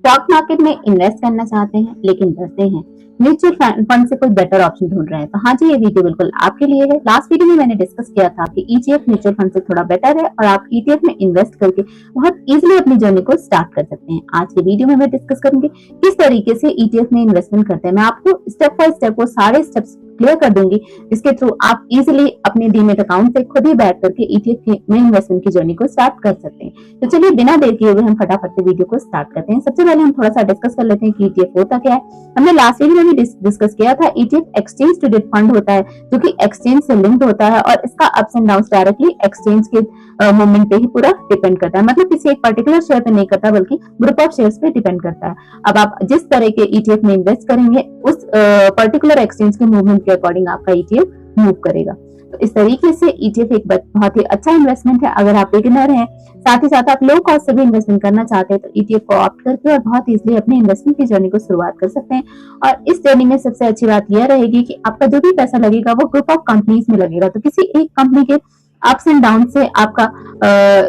Stock market में invest करना चाहते हैं लेकिन डरते हैं, म्यूचुअल फंड से कोई बेटर ऑप्शन ढूंढ रहे हैं, तो हाँ जी, ये वीडियो बिल्कुल आपके लिए है। लास्ट वीडियो में मैंने डिस्कस किया था कि ईटीएफ म्यूचुअल फंड से थोड़ा बेटर है और आप ईटीएफ में इन्वेस्ट करके बहुत इजीली अपनी जर्नी को स्टार्ट कर सकते हैं। आज के वीडियो में मैं डिस्कस करूंगी किस तरीके से ईटीएफ में इन्वेस्टमेंट करते हैं। मैं आपको स्टेप बाय स्टेप वो सारे स्टेप्स क्लियर कर दूंगी, जिसके थ्रू आप इजीली अपने डीमेट अकाउंट से खुद ही बैठ करके ईटीएफ में इन्वेस्टमेंट की जर्नी को स्टार्ट कर सकते हैं। तो चलिए बिना देर किए हुए हम फटाफट से वीडियो को स्टार्ट करते हैं। सबसे पहले हम थोड़ा सा डिस्कस कर लेते हैं कि ईटीएफ होता क्या है। हमने लास्ट वीडियो में डिस्कस किया था, ईटीएफ एक्सचेंज ट्रेडेड फंड होता है जो कि एक्सचेंज से लिंक्ड होता है और इसका ups and downs directly exchange के मूवमेंट पे ही पूरा डिपेंड करता है। मतलब किसी एक पर्टिकुलर शेयर पे नहीं करता बल्कि ग्रुप ऑफ शेयर्स पे डिपेंड करता है। अब आप जिस तरह के ईटीएफ में इन्वेस्ट करेंगे उस पर्टिकुलर एक्सचेंज के मूवमेंट के अकॉर्डिंग आपका ईटीएफ मूव करेगा। तो इस तरीके से ईटीएफ एक बहुत ही अच्छा इन्वेस्टमेंट है। अगर आप बिगिनर हैं, साथ ही साथ आप लो कॉस्ट से भी इन्वेस्टमेंट करना चाहते हैं, तो ईटीएफ को ऑप्ट करके और बहुत इजीली अपने इन्वेस्टमेंट की जर्नी को शुरुआत कर सकते हैं। और इस जर्नी में सबसे अच्छी बात यह रहेगी कि आपका जो भी पैसा लगेगा वो ग्रुप ऑफ कंपनीज में लगेगा। तो किसी एक कंपनी के अप्स एंड डाउन से आपका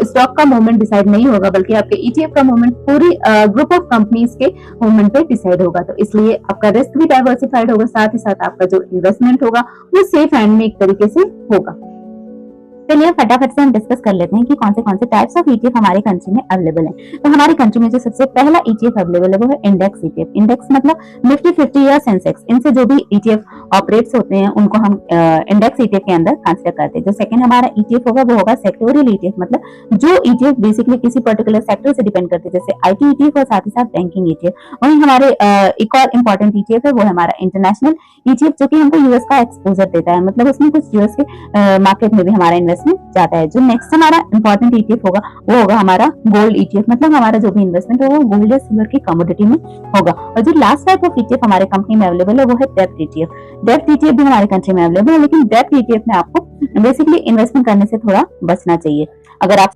स्टॉक का मूवमेंट डिसाइड नहीं होगा, बल्कि आपके ईटीएफ का मूवमेंट पूरी ग्रुप ऑफ कंपनीज के मूवमेंट पे डिसाइड होगा। तो इसलिए आपका रिस्क भी डाइवर्सिफाइड होगा, साथ ही साथ आपका जो इन्वेस्टमेंट होगा वो सेफ हैंड में एक तरीके से होगा। चलिए फटाफट से हम डिस्कस कर लेते हैं कि कौन से टाइप्स ऑफ ईटीएफ हमारे कंट्री में अवेलेबल है। तो हमारी कंट्री में जो सबसे पहला ईटीएफ अवेलेबल है वो है इंडेक्स ईटीएफ। इंडेक्स मतलब निफ्टी 50 या सेंसेक्स, इनसे जो भी ईटीएफ ऑपरेट्स होते हैं उनको हम इंडेक्स ईटीएफ के अंदर कंसीडर करते हैं। जो सेकंड हमारा ईटीएफ होगा वो होगा सेक्टोरियल ईटीएफ, मतलब जो ईटीएफ बेसिकली किसी पर्टिकुलर सेक्टर से डिपेंड करते हैं, जैसे आईटी ईटीएफ और साथ ही साथ बैंकिंग ईटीएफ। वहीं हमारे एक और इंपॉर्टेंट ईटीएफ है वो है हमारा इंटरनेशनल ईटीएफ, जो कि हमको यूएस का एक्सपोजर देता है, मतलब उसमें कुछ यूएस के मार्केट में भी हमारा इन्वेस्टमेंट जाता है। जो नेक्स्ट हमारा इंपॉर्टेंट ईटीएफ होगा वो होगा हमारा गोल्ड ईटीएफ, मतलब हमारा जो भी इन्वेस्टमेंट होगा वो गोल्ड या सिल्वर की कमोडिटी में होगा। और जो लास्ट टाइप ऑफ ईटीएफ हमारे कंपनी में अवेलेबल है वो है डेब्ट ईटीएफ। डेब्ट ईटीएफ भी हमारे कंट्री में अवेलेबल है, लेकिन डेब्ट ईटीएफ में आपको बेसिकली इन्वेस्टमेंट करने से थोड़ा बचना चाहिए। अगर आप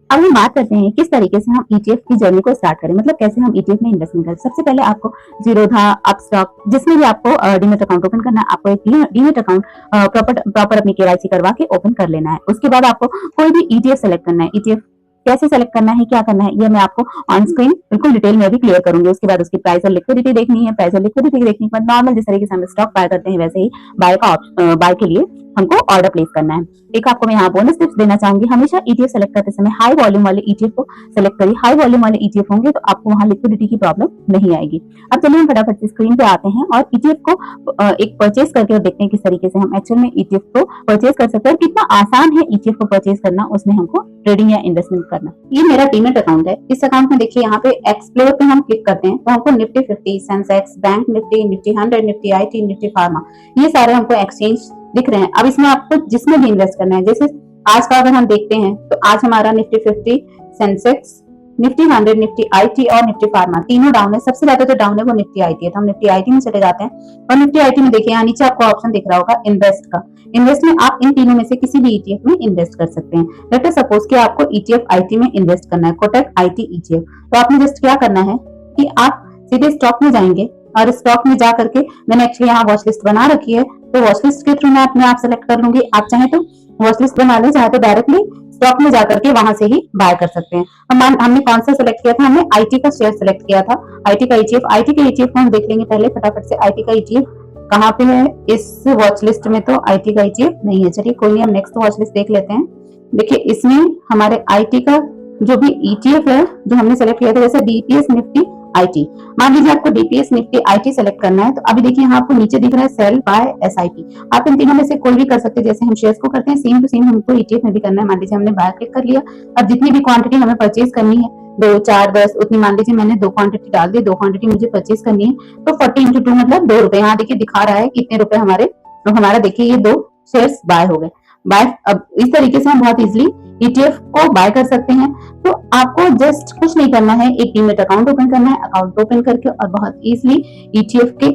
अब हम बात करते हैं किस तरीके से हम ईटीएफ की जर्नी को स्टार्ट करें, मतलब कैसे हम ईटीएफ में इन्वेस्टमेंट करें। सबसे पहले आपको जीरोधा, अपस्टॉक, जिसमें भी आपको डीमेट अकाउंट ओपन करना है, आपको एक डीमेट अकाउंट प्रॉपर अपनी केवाईसी करवा के ओपन कर लेना है। उसके बाद आपको कोई भी ईटीएफ सेलेक्ट करना है। ईटीएफ कैसे सेलेक्ट करना है, क्या करना है, ये मैं आपको ऑन स्क्रीन बिल्कुल डिटेल में भी क्लियर करूंगी। उसके बाद उसकी प्राइस और लिक्विडिटी देखनी है। प्राइस और लिक्विडिटी देखने के बाद नॉर्मल जिस तरीके से हम स्टॉक बाय करते हैं वैसे ही बाय के लिए हमको ऑर्डर प्लेस करना है। एक आपको मैं यहाँ बोनस टिप्स देना चाहूंगी, हमेशा ईटीएफ सेलेक्ट करते समय हाई वॉल्यूम वाले ईटीएफ को सेलेक्ट करिए। हाई वॉल्यूम वाले ईटीएफ होंगे तो आपको वहां लिक्विडिटी की प्रॉब्लम नहीं आएगी। अब चलिए हम फटाफट से स्क्रीन पे आते हैं और ईटीएफ को एक परचेज करके और देखते हैं किस तरीके से हम एक्चुअल में ईटीएफ को परचेज कर सकते हैं। कितना आसान है ईटीएफ को परचेज करना, उसमें हमको ट्रेडिंग या इन्वेस्टमेंट करना। ये मेरा डीमेट अकाउंट है। इस अकाउंट में देखिए यहाँ पे एक्सप्लोर पे हम क्लिक करते हैं तो हमको Nifty 50, Sensex, bank Nifty, Nifty 100, Nifty IT, Nifty pharma, ये सारे हमको एक्सचेंज दिख रहे हैं। अब इसमें आपको जिसमें भी इन्वेस्ट करना है, जैसे आज का अगर हम देखते हैं तो आज हमारा Nifty 50, Sensex, Nifty 100, Nifty IT और निफ्टी फार्मा तीनों डाउन है। सबसे ज्यादा जो डाउन है वो निफ्टी आईटी है, तो हम निफ्टी आईटी में चले जाते हैं और निफ्टी आईटी में देखिए यहाँ नीचे आपको ऑप्शन दिख रहा होगा इन्वेस्ट का। इन्वेस्ट में आप इन तीनों में से किसी भी ईटीएफ में इन्वेस्ट कर सकते हैं। लेट अस सपोज कि आपको ईटीएफ आईटी में इन्वेस्ट करना है, कोटक आईटी ईटीएफ, तो आपने जस्ट क्या करना है कि आप सीधे स्टॉक में जाएंगे और स्टॉक में जा करके मैंने एक्चुअली यहाँ वॉच लिस्ट बना रखी है, तो वॉच लिस्ट के थ्रू मैं अपने आप सेलेक्ट कर लूंगी। आप चाहे तो वॉच लिस्ट बना लें, चाहे तो डायरेक्टली स्टॉक में जाकर के वहां से ही बाय कर सकते हैं। हमने कौन सा सेलेक्ट किया था, हमने आईटी का शेयर सेलेक्ट किया था, आईटी का ईटीएफ। आईटी के ईटीएफ को हम देख लेंगे पहले फटाफट से। आईटी का ईटीएफ कहाँ पे है इस वॉच लिस्ट में, तो आईटी का ईटीएफ नहीं है। चलिए कोई नहीं, हम नेक्स्ट वॉच लिस्ट देख लेते हैं। देखिए इसमें हमारे आईटी का जो भी ईटीएफ है जो हमने सेलेक्ट किया था, जैसे डीपीएस निफ्टी आईटी, मान लीजिए आपको डीपीएस निफ्टी आईटी सेलेक्ट करना है, तो अभी देखिए यहाँ आपको नीचे दिख रहा है सेल बाय एसआईपी। आप इन तीनों में से कोई भी कर सकते हैं, जैसे हम शेयर्स को करते हैं सेम टू सेम हमको ईटीएफ में भी करना है। मान लीजिए हमने बाय क्लिक कर लिया, अब जितनी भी क्वांटिटी हमें परचेज करनी है 2, 4, 10 उतनी, मान लीजिए मैंने 2 क्वांटिटी डाल दी, 2 क्वांटिटी मुझे परचेज करनी है, तो 40 × 2 मतलब 2 रुपए। यहाँ देखिए दिखा रहा है कितने रुपए हमारे, तो हमारा देखिए ये 2 शेयर्स बाय हो गए। बाय अब इस तरीके से हम बहुत इजीली ईटीएफ को बाय कर सकते हैं। तो आपको जस्ट कुछ नहीं करना है, एक डीमेट अकाउंट ओपन करना है, अकाउंट ओपन करके और बहुत इजीली ईटीएफ के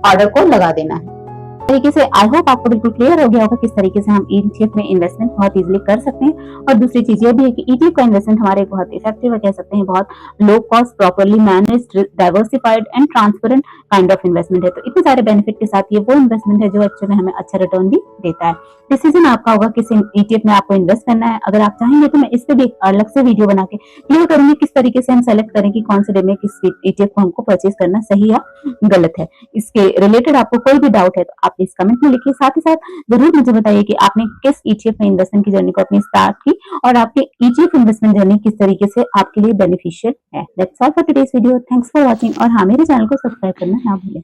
ऑर्डर को लगा देना है। तरीके से आई होप आपको बिल्कुल क्लियर हो गया होगा किस तरीके से हम ईटीएफ में इन्वेस्टमेंट बहुत इजीली कर सकते हैं। और दूसरी चीज ये भी है कि ईटीएफ का इन्वेस्टमेंट हमारे बहुत इफेक्टिव है, कह सकते हैं बहुत low cost, properly managed, diversified and transparent kind of investment है। तो इतने सारे बेनिफिट के साथ ये वो इन्वेस्टमेंट है जो एक्चुअली हमें अच्छा रिटर्न भी देता है। डिसीजन आपका होगा किस ईटीएफ में आपको इन्वेस्ट करना है। अगर आप चाहेंगे तो मैं इस पे भी एक अलग से वीडियो बना के क्लियर करूंगी किस तरीके से हम सेलेक्ट करें कि कौन से डे में किस ईटीएफ को हमको परचेज करना सही या गलत है। इसके रिलेटेड आपको कोई भी डाउट है तो आप इस कमेंट में लिखिए। साथ ही साथ जरूर मुझे बताइए कि आपने किस ईटीएफ में इन्वेस्टमेंट की जर्नी को अपनी स्टार्ट की और आपकी ईटीएफ इन्वेस्टमेंट जर्नी किस तरीके से आपके लिए बेनिफिशियल है। That's all for today's video. Thanks for watching और हाँ, मेरे चैनल को सब्सक्राइब करना ना भूलें।